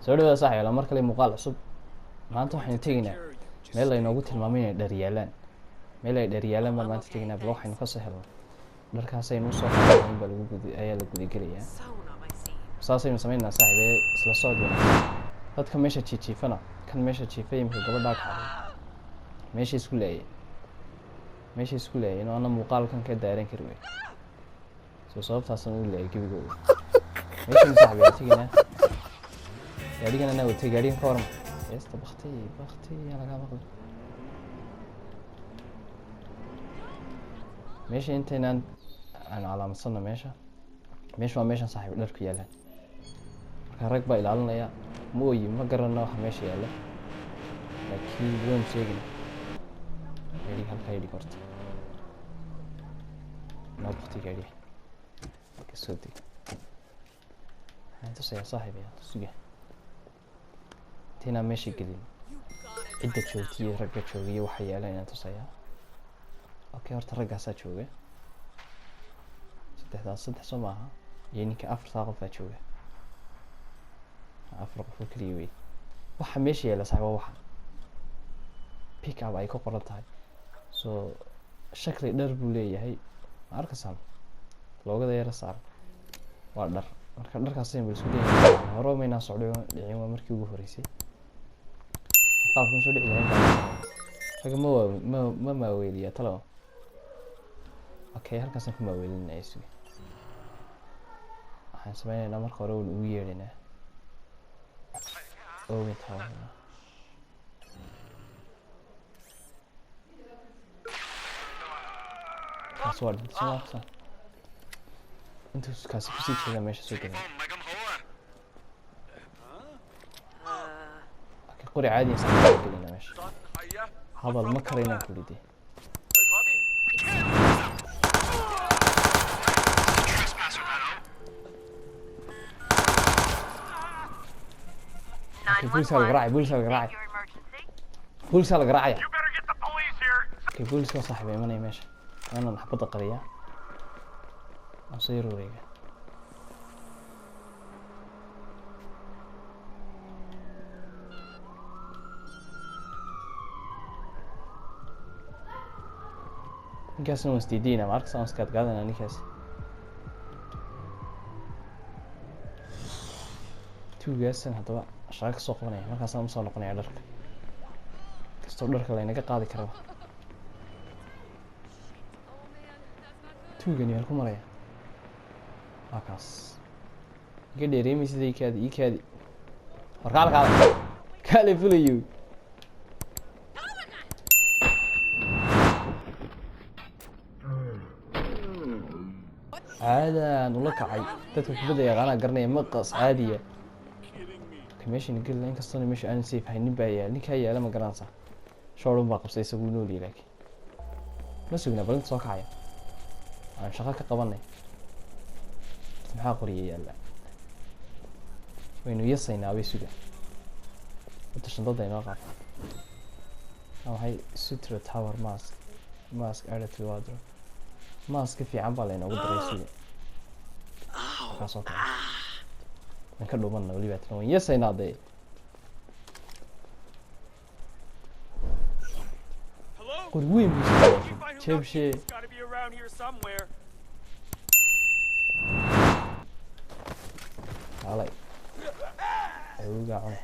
soo dhawaada saaxiib la mar kale muuqaal cusub maanta waxaynu tegaynaa meel ay noogu tilmaameen inay dhar yaalaan meel ay dhar yaalaan baan maanta tegaynaa bal waxaynu ka soo helno dharkaas aynu soo qaadanayn baa lagu ayaa la gudagelayaa saasaynu samaynaa saaxiibee isla socod wanaagsan dadka meesha jiifana kan meesha jiifay imika gabadhaa kacday meesha isku leeyay inuu ana muuqaalkan ka daaran kari wey soo sababtaasna uu leeyay gebigooda meeshan saaxiibee tegaynaa gaadhigan anaa watay gaadhigan ka warma heesta bakti yaa lagaa maqlay meesha intaynaan aan calaamadsanno meesha waa meeshan saaxiib dharku yaalaan marka rag baa ilaalinaya ma oyi ma garanna waxa meesha yaalla laakiin waan sheegina gaadhiga halkaa idhig horta noo bakti gaadhiga kasoo deg waxaan tusayaa saaxiib ayaa tusiga inaan meesha gelin cidda joogtiyo ragga joogiyo waxa yaalaan inaan tusayaa okay horta raggaasaa jooga saddex soo maaha iyo ninka afartaa qof baa jooga afar qof oo keliya wey waxa meesha yaalla saaxiib waa waxa pick up ay ku qoran tahay soo shakli dhar buu leeyahay ma arkasaan loogada yara saaran waa dhar marka dharkaas ayaan bal isku leeyahay hore maynaa socday dhicin waa markii ugu horeysay qaabkan soo dhici lahayn ragga ma maaweeliyaa talo okay halkaasaan ku maaweelinaya sugi waxaan sameynaynaa marka hore ugu yeedhaynaa oogin taabana kaas waa dhintay soo maaqsan intuu kaasi kusii jeedaa meesha soo gelaya qori caadi ah gelina meesha hadal ma karayna ku lidii بوليس على قراعي كي بوليس صاحب يمني ماشي انا نحبط قريه اصير وريقه ninkaasna waan isdiidayna ma arkaysa waan iskaad qaadanaa ninkaas tuugaasan haddaba shaqa kasoo qabanaya markaasaan usoo noqonaya dharka kastoo dharka laynaga qaadi karaba tuugani waan ku maraya waa kaas iga dheereemaysid ii kaadi warkaal kaale fulayo عادة نقول لك عاي تدخل في بداية أنا قرني مقص عادية كمشي نقول لك أصلا مش أنا سيف هاي نبايع لك هي لما قران صح شعورهم باقص يسوونه لي لك ما سوينا بلنت صاك عاي أنا شغلك قبلني محاق قرية يلا وإنه يصينا أبي سودا وتشن ضد يناقع أو هاي سترة تاور ماسك على الوادر ماسك في عم بالين أو دريسي كاسوك من كله منا ولي بيتنا يسينا ده قول وين بيجي شيء علي أيوة قاعد